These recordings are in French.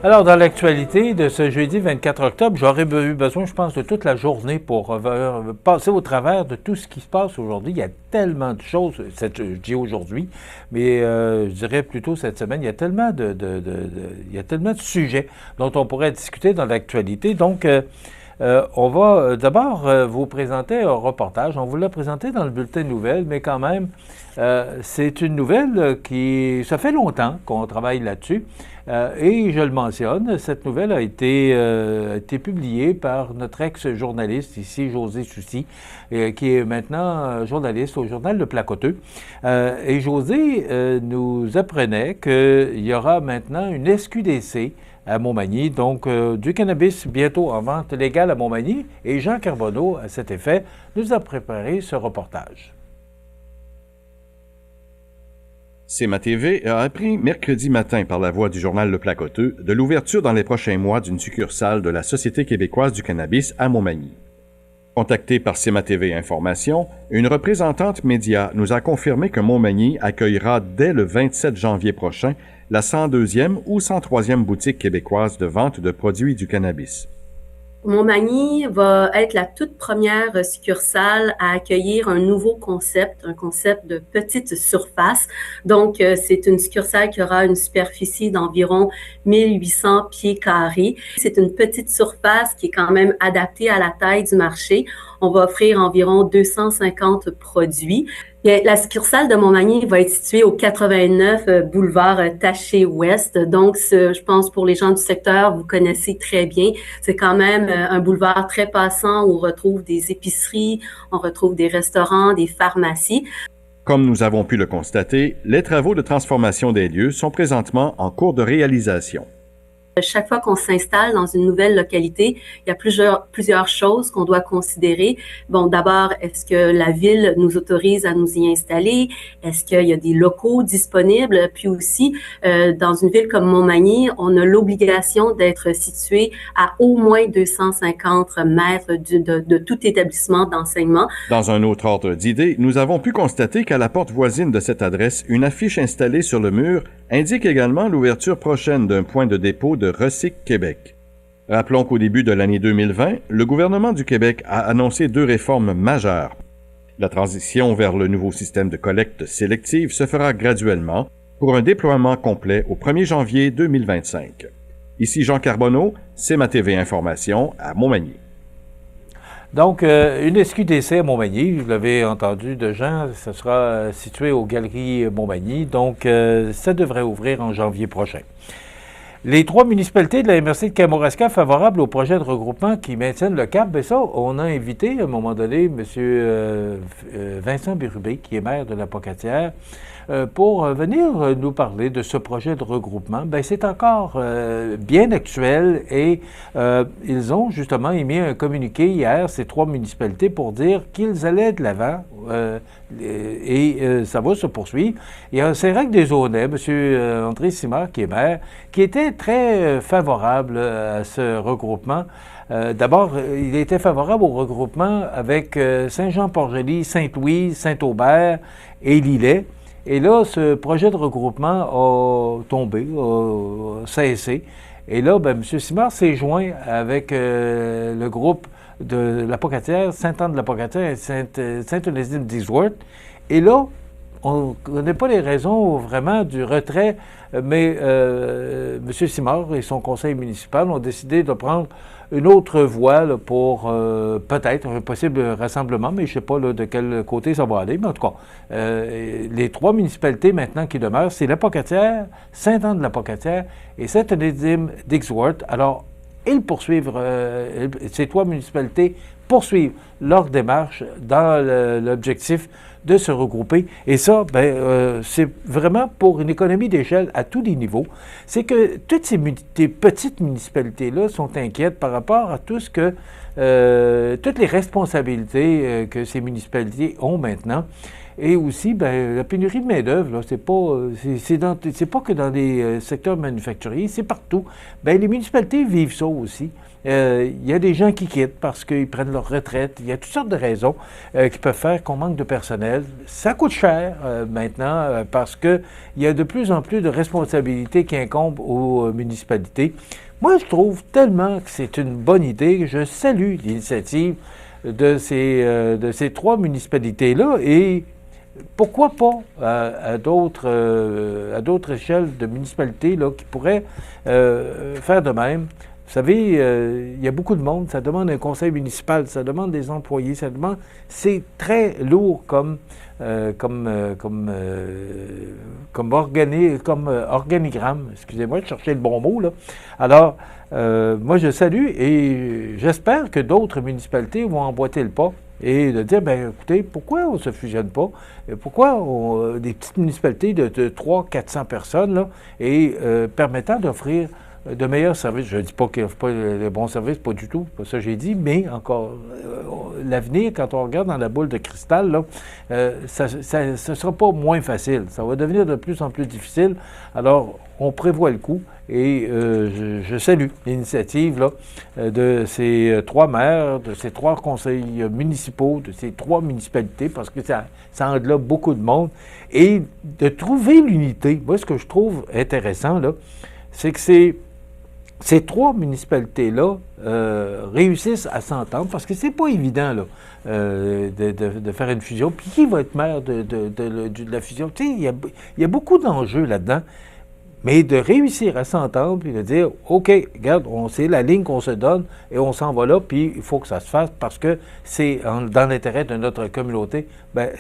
Alors, dans l'actualité de ce jeudi 24 octobre, j'aurais eu besoin, je pense, de toute la journée pour passer au travers de tout ce qui se passe aujourd'hui. Il y a tellement de choses, je dis aujourd'hui, mais je dirais plutôt cette semaine, il y a tellement il y a tellement de sujets dont on pourrait discuter dans l'actualité. Donc, on va d'abord vous présenter un reportage. On vous l'a présenté dans le bulletin de nouvelles, mais quand même, c'est une nouvelle ça fait longtemps qu'on travaille là-dessus. Et je le mentionne, cette nouvelle a été publiée par notre ex-journaliste ici, José Soucy, qui est maintenant journaliste au journal Le Placoteux. Et José nous apprenait qu'il y aura maintenant une SQDC à Montmagny, donc du cannabis bientôt en vente légale à Montmagny. Et Jean Carbonneau, à cet effet, nous a préparé ce reportage. CMA-TV a appris mercredi matin par la voix du journal Le Placoteux de l'ouverture dans les prochains mois d'une succursale de la Société québécoise du cannabis à Montmagny. Contactée par CMA-TV Information, une représentante média nous a confirmé que Montmagny accueillera dès le 27 janvier prochain la 102e ou 103e boutique québécoise de vente de produits du cannabis. Montmagny va être la toute première succursale à accueillir un nouveau concept, un concept de petite surface. Donc, c'est une succursale qui aura une superficie d'environ 1800 pieds carrés. C'est une petite surface qui est quand même adaptée à la taille du marché. On va offrir environ 250 produits. La succursale de Montmagny va être située au 89 boulevard Taché-Ouest. Donc, je pense pour les gens du secteur, vous connaissez très bien. C'est quand même un boulevard très passant où on retrouve des épiceries, on retrouve des restaurants, des pharmacies. Comme nous avons pu le constater, les travaux de transformation des lieux sont présentement en cours de réalisation. Chaque fois qu'on s'installe dans une nouvelle localité, il y a plusieurs choses qu'on doit considérer. Bon, d'abord, est-ce que la ville nous autorise à nous y installer? Est-ce qu'il y a des locaux disponibles? Puis aussi, dans une ville comme Montmagny, on a l'obligation d'être situé à au moins 250 mètres de tout établissement d'enseignement. Dans un autre ordre d'idée, nous avons pu constater qu'à la porte voisine de cette adresse, une affiche installée sur le mur indique également l'ouverture prochaine d'un point de dépôt de Recyc Québec. Rappelons qu'au début de l'année 2020, le gouvernement du Québec a annoncé 2 réformes majeures. La transition vers le nouveau système de collecte sélective se fera graduellement pour un déploiement complet au 1er janvier 2025. Ici Jean Carbonneau, CMA-TV Information à Montmagny. Donc, une SQDC à Montmagny, vous l'avez entendu de Jean, ça sera situé aux Galeries Montmagny, donc ça devrait ouvrir en janvier prochain. Les 3 municipalités de la MRC de Kamouraska favorables au projet de regroupement qui maintiennent le cap, bien ça, on a invité à un moment donné M. Vincent Bérubé, qui est maire de la Pocatière, pour venir nous parler de ce projet de regroupement. Bien, c'est encore bien actuel et ils ont justement émis un communiqué hier, ces 3 municipalités, pour dire qu'ils allaient de l'avant et ça va se poursuivre. Il y a Saint-Roch des Aulnay, M. André Simard, qui est maire, qui était très favorable à ce regroupement. D'abord, il était favorable au regroupement avec Saint-Jean-Port-Joli, Sainte-Louise, Saint-Aubert et Lillet. Et là, ce projet de regroupement a tombé, a cessé. Et là, bien, M. Simard s'est joint avec le groupe de la Pocatière, Sainte-Anne-de-la-Pocatière et Sainte-Onésime d'Eastworth. Et là, on ne connaît pas les raisons vraiment du retrait, mais M. Simard et son conseil municipal ont décidé de prendre une autre voie là, pour peut-être un possible rassemblement, mais je ne sais pas là, de quel côté ça va aller. Mais en tout cas, les 3 municipalités maintenant qui demeurent, c'est la Pocatière, Sainte-Anne-de-la-Pocatière et Sainte-Onésime d'Eastworth. Alors, ces 3 municipalités poursuivent leur démarche dans l'objectif de se regrouper. Et ça, c'est vraiment pour une économie d'échelle à tous les niveaux. C'est que toutes ces petites municipalités-là sont inquiètes par rapport à tout ce que toutes les responsabilités que ces municipalités ont maintenant. Et aussi, la pénurie de main-d'œuvre, c'est pas que dans les secteurs manufacturiers, c'est partout. Les municipalités vivent ça aussi. Il y a des gens qui quittent parce qu'ils prennent leur retraite. Il y a toutes sortes de raisons qui peuvent faire qu'on manque de personnel. Ça coûte cher maintenant parce qu'il y a de plus en plus de responsabilités qui incombent aux municipalités. Moi, je trouve tellement que c'est une bonne idée. Je salue l'initiative de ces 3 municipalités-là et pourquoi pas à d'autres échelles de municipalités là, qui pourraient faire de même. Vous savez, il y a beaucoup de monde, ça demande un conseil municipal, ça demande des employés, c'est très lourd comme organigramme. Excusez-moi, je cherchais le bon mot, là. Alors, moi, je salue et j'espère que d'autres municipalités vont emboîter le pas et de dire, écoutez, pourquoi on ne se fusionne pas? Pourquoi des petites municipalités de 300-400 personnes, là, et permettant d'offrir de meilleurs services. Je ne dis pas qu'ils n'offrent pas les bons services, pas du tout, pas ça que j'ai dit, mais encore, l'avenir, quand on regarde dans la boule de cristal, là, ce ne sera pas moins facile. Ça va devenir de plus en plus difficile. Alors, on prévoit le coup et je salue l'initiative là, de ces 3 maires, de ces 3 conseils municipaux, de ces 3 municipalités, parce que ça englobe beaucoup de monde, et de trouver l'unité. Moi, ce que je trouve intéressant, là, c'est que ces 3 municipalités-là réussissent à s'entendre, parce que c'est pas évident là, de faire une fusion. Puis qui va être maire de la fusion? Tu sais, il y a beaucoup d'enjeux là-dedans, mais de réussir à s'entendre, puis de dire, OK, regarde, c'est la ligne qu'on se donne, et on s'en va là, puis il faut que ça se fasse, parce que c'est dans l'intérêt de notre communauté.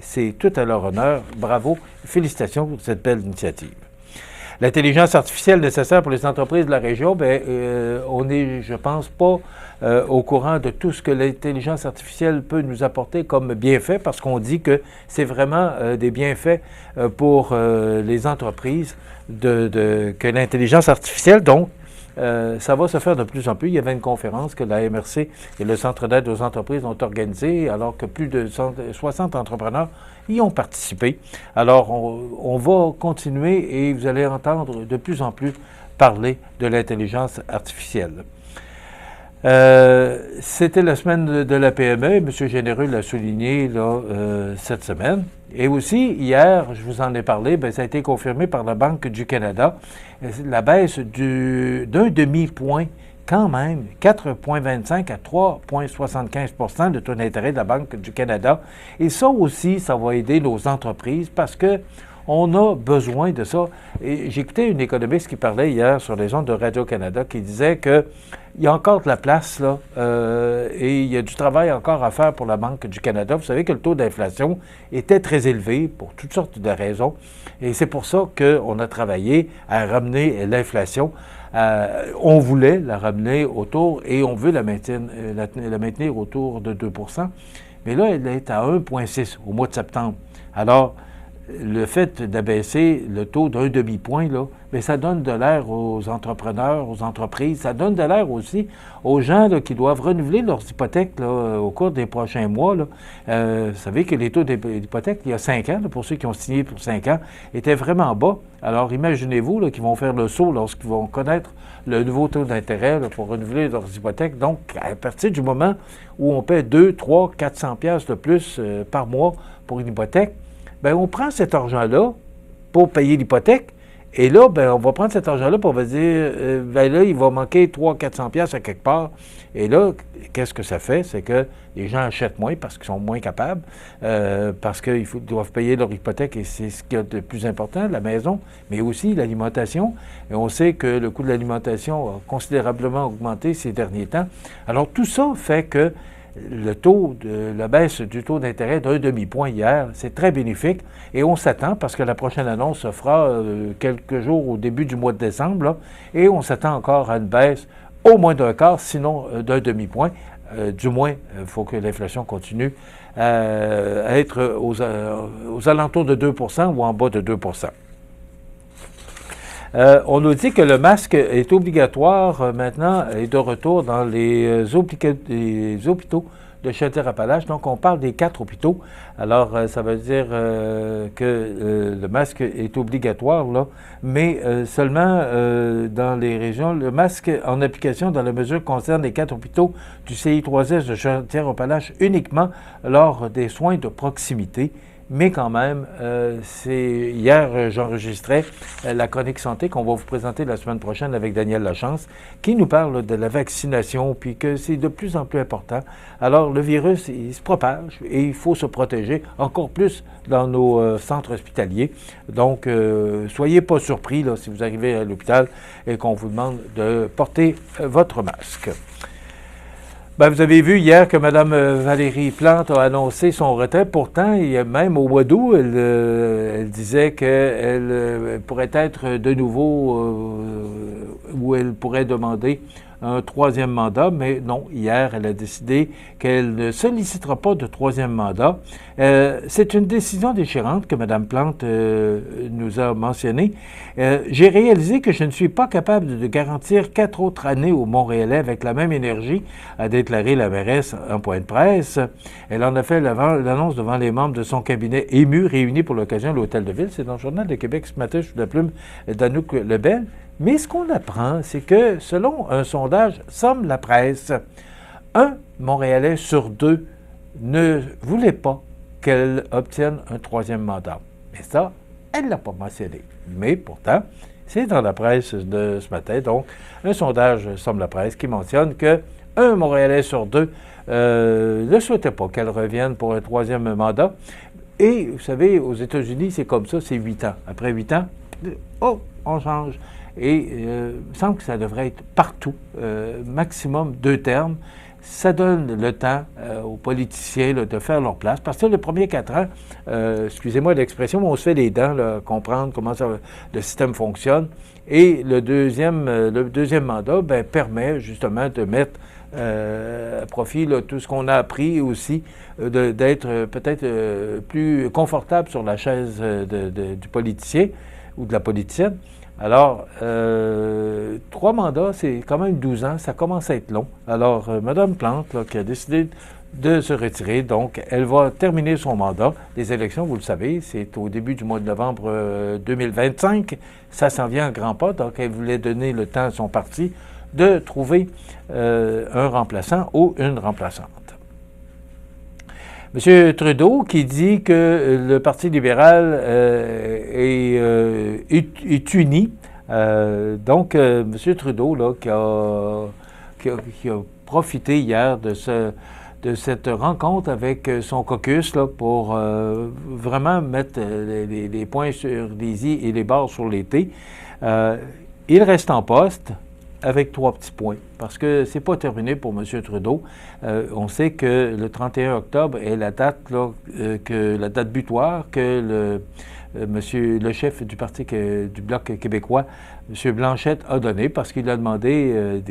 C'est tout à leur honneur. Bravo, félicitations pour cette belle initiative. L'intelligence artificielle nécessaire pour les entreprises de la région, on n'est, je pense, pas au courant de tout ce que l'intelligence artificielle peut nous apporter comme bienfait, parce qu'on dit que c'est vraiment des bienfaits pour les entreprises que l'intelligence artificielle, donc, ça va se faire de plus en plus. Il y avait une conférence que la MRC et le Centre d'aide aux entreprises ont organisée, alors que plus de 60 entrepreneurs y ont participé. Alors, on va continuer et vous allez entendre de plus en plus parler de l'intelligence artificielle. C'était la semaine de la PME, et M. Généreux l'a souligné là, cette semaine. Et aussi, hier, je vous en ai parlé, ça a été confirmé par la Banque du Canada, la baisse d'un demi-point, quand même, 4,25 à 3,75 de taux d'intérêt de la Banque du Canada. Et ça aussi, ça va aider nos entreprises parce que on a besoin de ça. Et j'écoutais une économiste qui parlait hier sur les ondes de Radio-Canada qui disait qu'il y a encore de la place, là, et il y a du travail encore à faire pour la Banque du Canada. Vous savez que le taux d'inflation était très élevé pour toutes sortes de raisons. Et c'est pour ça qu'on a travaillé à ramener l'inflation. On voulait la ramener autour, et on veut la maintenir autour de 2 %. Mais là, elle est à 1,6 au mois de septembre. Alors, le fait d'abaisser le taux d'un demi-point, là, ça donne de l'air aux entrepreneurs, aux entreprises. Ça donne de l'air aussi aux gens là, qui doivent renouveler leurs hypothèques là, au cours des prochains mois. Là. Vous savez que les taux d'hypothèque, il y a 5 ans, là, pour ceux qui ont signé pour 5 ans, étaient vraiment bas. Alors, imaginez-vous là, qu'ils vont faire le saut lorsqu'ils vont connaître le nouveau taux d'intérêt là, pour renouveler leurs hypothèques. Donc, à partir du moment où on paie 200, 300, 400 $ de plus par mois pour une hypothèque, on prend cet argent-là pour payer l'hypothèque, et là, on va prendre cet argent-là pour va dire, là, il va manquer 300-400 $ à quelque part. Et là, qu'est-ce que ça fait? C'est que les gens achètent moins parce qu'ils sont moins capables, parce qu'ils doivent payer leur hypothèque, et c'est ce qu'il y a de plus important, la maison, mais aussi l'alimentation. Et on sait que le coût de l'alimentation a considérablement augmenté ces derniers temps. Alors, tout ça fait que la baisse du taux d'intérêt d'un demi-point hier, c'est très bénéfique, et on s'attend, parce que la prochaine annonce se fera quelques jours au début du mois de décembre, là, et on s'attend encore à une baisse au moins d'un quart, sinon d'un demi-point. Du moins, il faut que l'inflation continue à être aux alentours de 2 % ou en bas de 2 %. On nous dit que le masque est obligatoire maintenant et de retour dans les hôpitaux de Chaudière-Appalaches. Donc, on parle des 4 hôpitaux. Alors, ça veut dire que le masque est obligatoire, là, mais seulement dans les régions. Le masque en application dans la mesure concerne les 4 hôpitaux du CI3S de Chaudière-Appalaches uniquement lors des soins de proximité. Mais quand même, hier, j'enregistrais la chronique santé qu'on va vous présenter la semaine prochaine avec Daniel Lachance, qui nous parle de la vaccination, puis que c'est de plus en plus important. Alors, le virus, il se propage et il faut se protéger encore plus dans nos centres hospitaliers. Donc, soyez pas surpris là, si vous arrivez à l'hôpital et qu'on vous demande de porter votre masque. Ben, vous avez vu hier que Mme Valérie Plante a annoncé son retrait. Pourtant, même au mois d'août, elle disait qu'elle pourrait être de nouveau, ou elle pourrait demander un 3e mandat, mais non, hier, elle a décidé qu'elle ne sollicitera pas de 3e mandat. C'est une décision déchirante que Mme Plante nous a mentionnée. J'ai réalisé que je ne suis pas capable de garantir 4 autres années au Montréalais avec la même énergie, a déclaré la mairesse en point de presse. Elle en a fait l'annonce devant les membres de son cabinet ému réunis pour l'occasion à l'Hôtel de Ville. C'est dans le Journal de Québec ce matin sous la plume d'Anouk Lebel. Mais ce qu'on apprend, c'est que, selon un sondage Somme la presse, 1 Montréalais sur 2 ne voulait pas qu'elle obtienne un 3e mandat. Mais ça, elle ne l'a pas mentionné. Mais pourtant, c'est dans la presse de ce matin, donc, un sondage Somme la presse qui mentionne que 1 Montréalais sur 2 ne souhaitait pas qu'elle revienne pour un 3e mandat. Et, vous savez, aux États-Unis, c'est comme ça, c'est 8 ans. Après 8 ans, on change. Et il me semble que ça devrait être partout, maximum 2 termes. Ça donne le temps aux politiciens là, de faire leur place. Parce que le premier 4 ans, excusez-moi l'expression, mais on se fait les dents, là, comprendre comment le système fonctionne. Et le deuxième mandat permet justement de mettre à profit là, tout ce qu'on a appris aussi, d'être peut-être plus confortable sur la chaise du politicien ou de la politicienne. Alors, 3 mandats, c'est quand même 12 ans, ça commence à être long. Alors, Mme Plante, là, qui a décidé de se retirer, donc, elle va terminer son mandat. Les élections, vous le savez, c'est au début du mois de novembre 2025. Ça s'en vient en grands pas, donc elle voulait donner le temps à son parti de trouver un remplaçant ou une remplaçante. M. Trudeau qui dit que le Parti libéral est uni. Donc, M. Trudeau, là, qui a profité hier de cette rencontre avec son caucus là, pour vraiment mettre les points sur les i et les barres sur les t. Il reste en poste avec 3 petits points, parce que c'est pas terminé pour M. Trudeau. On sait que le 31 octobre est la date, là, la date butoir que le chef du Parti du Bloc québécois, M. Blanchette, a donné, parce qu'il a demandé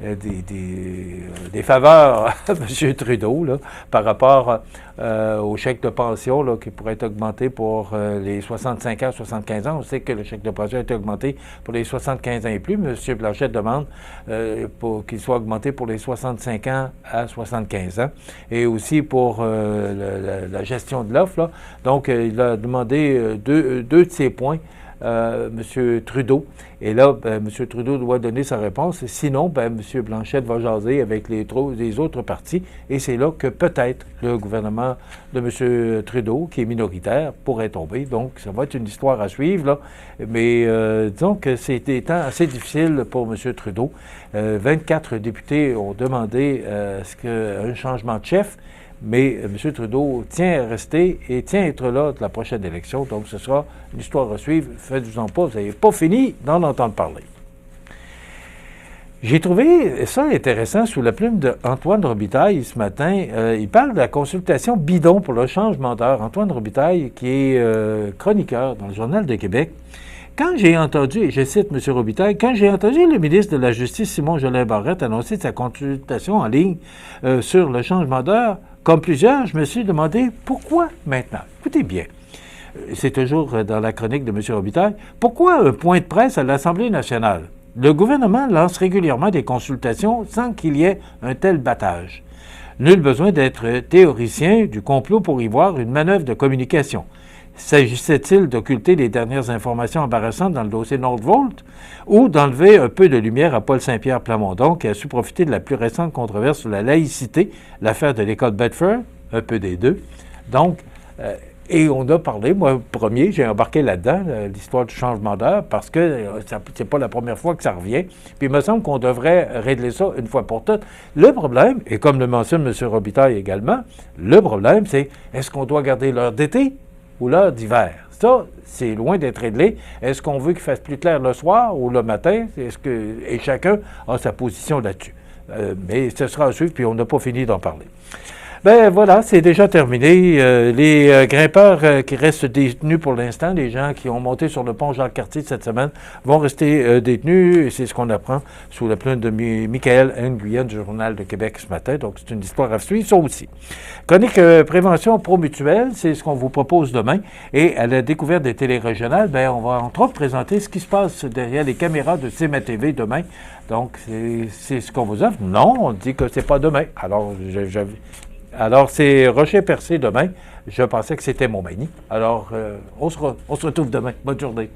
des faveurs à M. Trudeau là, par rapport au chèque de pension là, qui pourrait être augmenté pour les 65 ans, 75 ans. On sait que le chèque de pension a été augmenté pour les 75 ans et plus. M. Blanchette demande qu'il soit augmenté pour les 65 ans à 75 ans et aussi pour la gestion de l'offre. Là. Donc, il a demandé deux de ces points. M. Trudeau. Et là, M. Trudeau doit donner sa réponse. Sinon, M. Blanchette va jaser avec les autres partis. Et c'est là que peut-être le gouvernement de M. Trudeau, qui est minoritaire, pourrait tomber. Donc, ça va être une histoire à suivre. Là. Mais disons que c'est des temps assez difficiles pour M. Trudeau. 24 députés ont demandé un changement de chef. Mais M. Trudeau tient à rester et tient à être là de la prochaine élection. Donc, ce sera une histoire à suivre. Faites-vous-en pas, vous n'avez pas fini d'en entendre parler. J'ai trouvé ça intéressant sous la plume d'Antoine Robitaille ce matin. Il parle de la consultation bidon pour le changement d'heure. Antoine Robitaille, qui est chroniqueur dans le Journal de Québec. Quand j'ai entendu, et je cite M. Robitaille, quand j'ai entendu le ministre de la Justice, Simon Jolin Barrette, annoncer sa consultation en ligne sur le changement d'heure, comme plusieurs, je me suis demandé pourquoi maintenant. Écoutez bien, c'est toujours dans la chronique de M. Robitaille, pourquoi un point de presse à l'Assemblée nationale? Le gouvernement lance régulièrement des consultations sans qu'il y ait un tel battage. Nul besoin d'être théoricien du complot pour y voir une manœuvre de communication. S'agissait-il d'occulter les dernières informations embarrassantes dans le dossier Nordvolt ou d'enlever un peu de lumière à Paul Saint-Pierre Plamondon qui a su profiter de la plus récente controverse sur la laïcité, l'affaire de l'école Bedford, un peu des deux. Donc, et on a parlé, moi, premier, j'ai embarqué là-dedans, l'histoire du changement d'heure, parce que c'est pas la première fois que ça revient. Puis il me semble qu'on devrait régler ça une fois pour toutes. Le problème, et comme le mentionne M. Robitaille également, le problème, c'est est-ce qu'on doit garder l'heure d'été ou l'heure d'hiver? Ça, c'est loin d'être réglé. Est-ce qu'on veut qu'il fasse plus clair le soir ou le matin? Et chacun a sa position là-dessus. Mais ce sera à suivre, puis on n'a pas fini d'en parler. Ben voilà, c'est déjà terminé. Les grimpeurs qui restent détenus pour l'instant, les gens qui ont monté sur le pont Jacques-Cartier cette semaine, vont rester détenus. Et c'est ce qu'on apprend sous la plume de Michael Nguyen du Journal de Québec ce matin. Donc, c'est une histoire à suivre, ça aussi. Chronique prévention pro-mutuelle, c'est ce qu'on vous propose demain. Et à la découverte des télérégionales, ben on va entre autres présenter ce qui se passe derrière les caméras de CIMA TV demain. Donc, c'est ce qu'on vous offre. Non, on dit que c'est pas demain. Alors, c'est Rocher-Percé demain. Je pensais que c'était Montmagny. Alors, on se retrouve demain. Bonne journée.